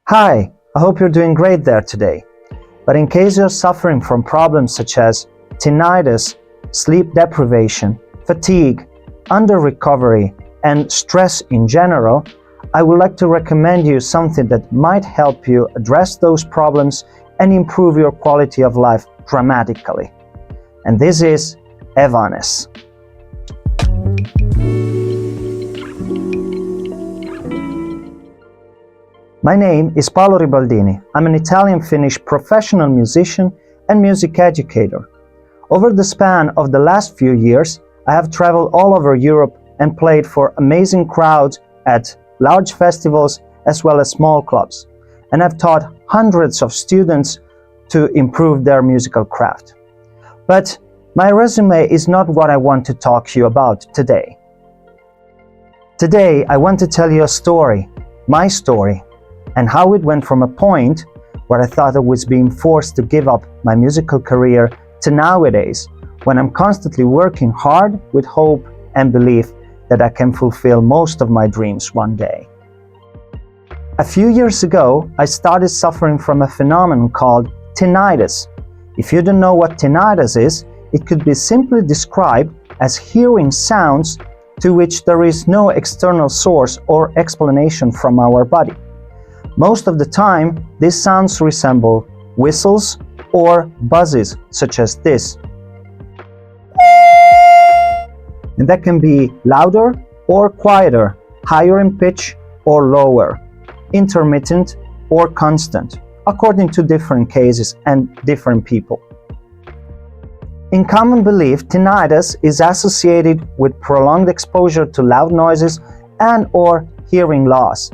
Hi, I hope you're doing great there today. But in case you're suffering from problems such as tinnitus, sleep deprivation, fatigue, under-recovery, and stress in general, I would like to recommend you something that might help you address those problems and improve your quality of life dramatically. And this is EVANES. My name is Paolo Ribaldini. I'm an Italian-Finnish professional musician and music educator. Over the span of the last few years, I have traveled all over Europe and played for amazing crowds at large festivals as well as small clubs. And I've taught hundreds of students to improve their musical craft. But my resume is not what I want to talk to you about today. Today, I want to tell you a story, my story, and how it went from a point where I thought I was being forced to give up my musical career to nowadays, when I'm constantly working hard with hope and belief that I can fulfill most of my dreams one day. A few years ago, I started suffering from a phenomenon called tinnitus. If you don't know what tinnitus is, it could be simply described as hearing sounds to which there is no external source or explanation from our body. Most of the time, these sounds resemble whistles or buzzes, such as this. And that can be louder or quieter, higher in pitch or lower, intermittent or constant, according to different cases and different people. In common belief, tinnitus is associated with prolonged exposure to loud noises and/or hearing loss.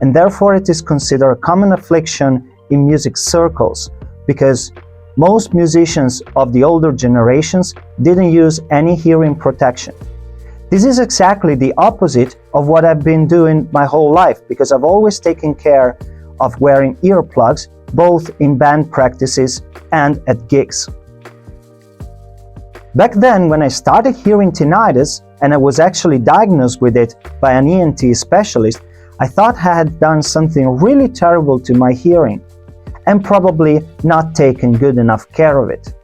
And therefore it is considered a common affliction in music circles because most musicians of the older generations didn't use any hearing protection. This is exactly the opposite of what I've been doing my whole life because I've always taken care of wearing earplugs both in band practices and at gigs. Back then, when I started hearing tinnitus and I was actually diagnosed with it by an ENT specialist, I thought I had done something really terrible to my hearing and probably not taken good enough care of it.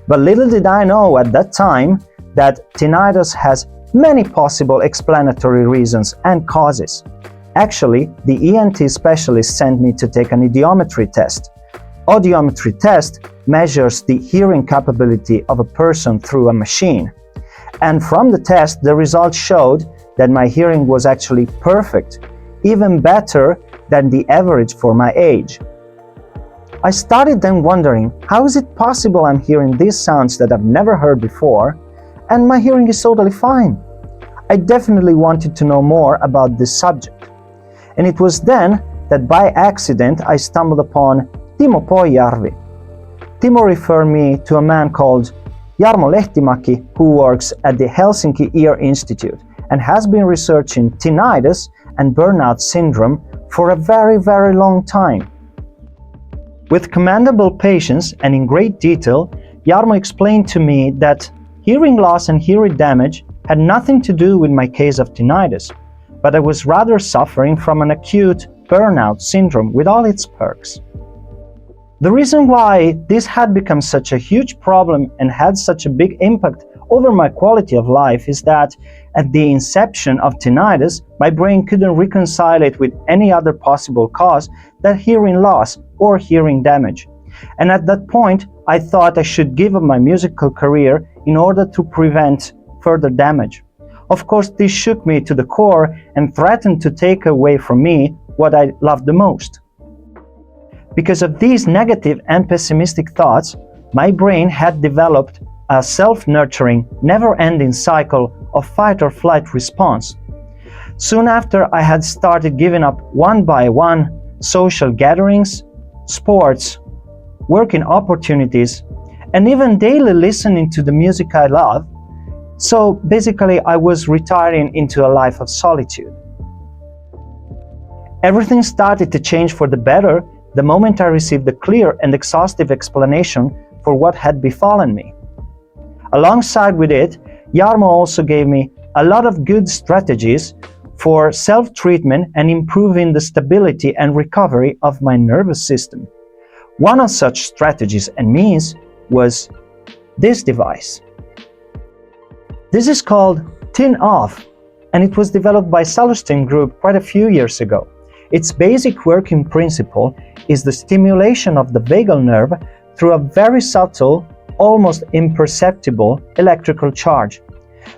But little did I know at that time that tinnitus has many possible explanatory reasons and causes. Actually, the ENT specialist sent me to take an audiometry test. Audiometry test measures the hearing capability of a person through a machine. And from the test, the results showed that my hearing was actually perfect, even better than the average for my age. I started then wondering, how is it possible I'm hearing these sounds that I've never heard before, and my hearing is totally fine? I definitely wanted to know more about this subject. And it was then that by accident I stumbled upon Timo Poijärvi. Timo referred me to a man called Jarmo Lehtimäki who works at the Helsinki Ear Institute and has been researching tinnitus and burnout syndrome for a very, very long time. With commendable patience and in great detail, Jarmo explained to me that hearing loss and hearing damage had nothing to do with my case of tinnitus, but I was rather suffering from an acute burnout syndrome with all its perks. The reason why this had become such a huge problem and had such a big impact over my quality of life is that at the inception of tinnitus, my brain couldn't reconcile it with any other possible cause than hearing loss or hearing damage. And at that point, I thought I should give up my musical career in order to prevent further damage. Of course, this shook me to the core and threatened to take away from me what I loved the most. Because of these negative and pessimistic thoughts, my brain had developed a self-nurturing, never-ending cycle of fight-or-flight response. Soon after, I had started giving up one by one social gatherings, sports, working opportunities, and even daily listening to the music I love. So basically, I was retiring into a life of solitude. Everything started to change for the better the moment I received a clear and exhaustive explanation for what had befallen me. Alongside with it, Jarmo also gave me a lot of good strategies for self-treatment and improving the stability and recovery of my nervous system. One of such strategies and means was this device. This is called Tinnitus, and it was developed by SaluStim group quite a few years ago. Its basic working principle is the stimulation of the vagal nerve through a very subtle, almost imperceptible electrical charge.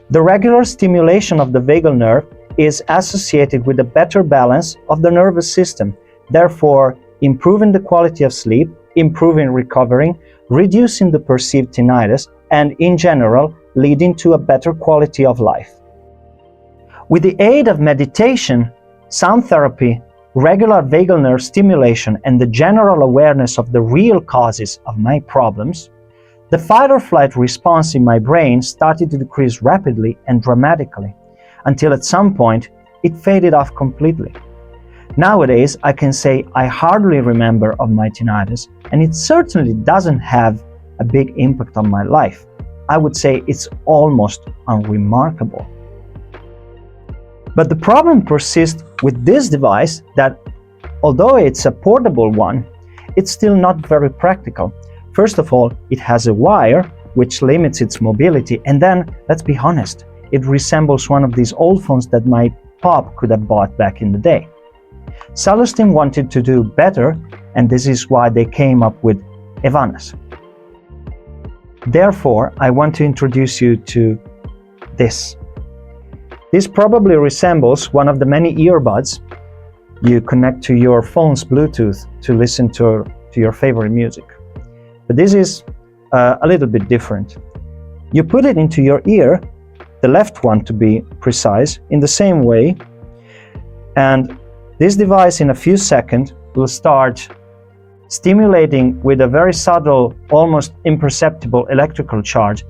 The regular stimulation of the vagal nerve is associated with a better balance of the nervous system, therefore improving the quality of sleep, improving recovery, reducing the perceived tinnitus, and in general leading to a better quality of life. With the aid of meditation, sound therapy, regular vagal nerve stimulation, and the general awareness of the real causes of my problems, the fight or flight response in my brain started to decrease rapidly and dramatically, until at some point it faded off completely. Nowadays, I can say I hardly remember of my tinnitus, and it certainly doesn't have a big impact on my life. I would say it's almost unremarkable. But the problem persists with this device that, although it's a portable one, it's still not very practical. First of all, it has a wire, which limits its mobility, and then, let's be honest, it resembles one of these old phones that my pop could have bought back in the day. SaluStim wanted to do better, and this is why they came up with EVANES. Therefore, I want to introduce you to this. This probably resembles one of the many earbuds you connect to your phone's Bluetooth to listen to your favorite music. But this is a little bit different. You put it into your ear, the left one to be precise, in the same way, and this device in a few seconds will start stimulating with a very subtle, almost imperceptible electrical charge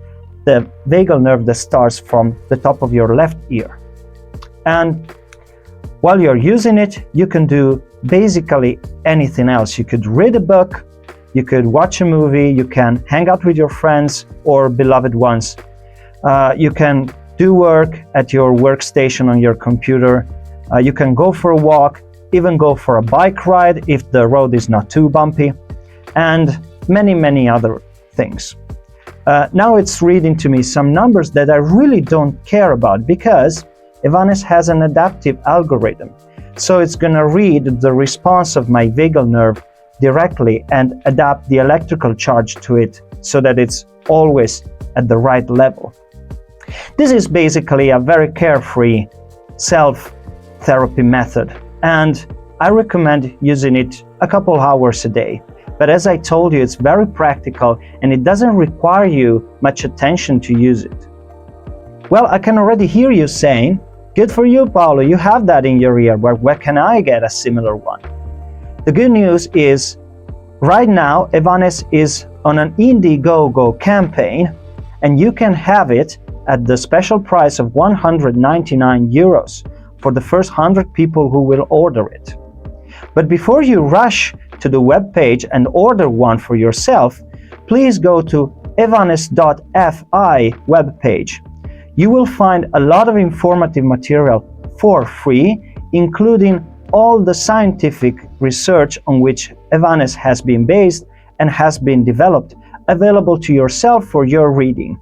the vagal nerve that starts from the top of your left ear. And while you're using it, you can do basically anything else. You could read a book, you could watch a movie, you can hang out with your friends or beloved ones. You can do work at your workstation on your computer. You can go for a walk, even go for a bike ride if the road is not too bumpy, and many other things. Now it's reading to me some numbers that I really don't care about because EVANES has an adaptive algorithm. So it's going to read the response of my vagal nerve directly and adapt the electrical charge to it so that it's always at the right level. This is basically a very carefree self-therapy method, and I recommend using it a couple hours a day. But as I told you, it's very practical and it doesn't require you much attention to use it. Well, I can already hear you saying, "Good for you, Paolo, you have that in your ear, but where can I get a similar one?" The good news is, right now, EVANES is on an Indiegogo campaign, and you can have it at the special price of 199 euros for the first 100 people who will order it. But before you rush to the webpage and order one for yourself, please go to evanes.fi webpage. You will find a lot of informative material for free, including all the scientific research on which EVANES has been based and has been developed, available to yourself for your reading.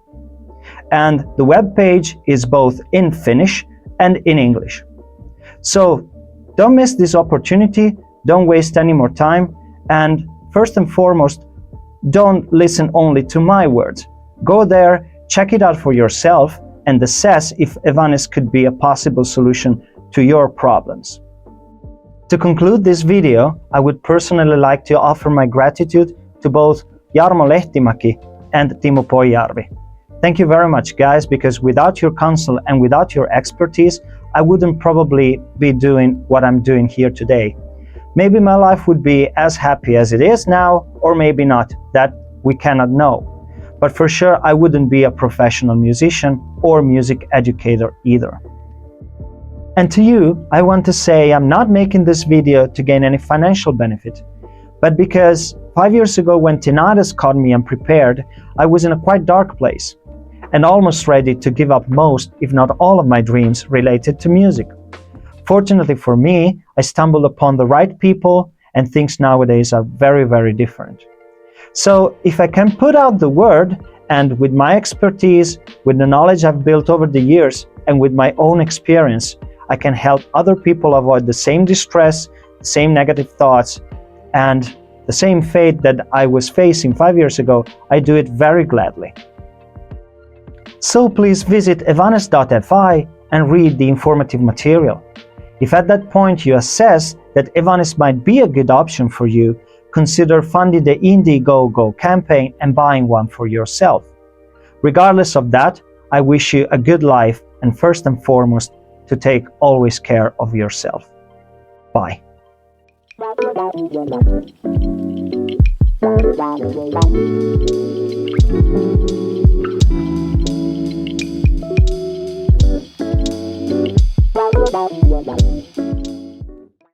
And the web page is both in Finnish and in English. So don't miss this opportunity, don't waste any more time, and first and foremost, don't listen only to my words. Go there, check it out for yourself, and assess if EVANES could be a possible solution to your problems. To conclude this video, I would personally like to offer my gratitude to both Jarmo Lehtimäki and Timo Poijärvi. Thank you very much, guys, because without your counsel and without your expertise, I wouldn't probably be doing what I'm doing here today. Maybe my life would be as happy as it is now, or maybe not. That we cannot know. But for sure, I wouldn't be a professional musician or music educator either. And to you, I want to say I'm not making this video to gain any financial benefit, but because 5 years ago when tinnitus caught me unprepared, I was in a quite dark place and almost ready to give up most, if not all of my dreams related to music. Fortunately for me, I stumbled upon the right people, and things nowadays are very, very different. So if I can put out the word, and with my expertise, with the knowledge I've built over the years, and with my own experience, I can help other people avoid the same distress, the same negative thoughts, and the same fate that I was facing 5 years ago, I do it very gladly. So please visit evanes.fi and read the informative material. If at that point you assess that EVANES might be a good option for you, consider funding the Indiegogo campaign and buying one for yourself. Regardless of that, I wish you a good life, and first and foremost, to take always care of yourself. Bye.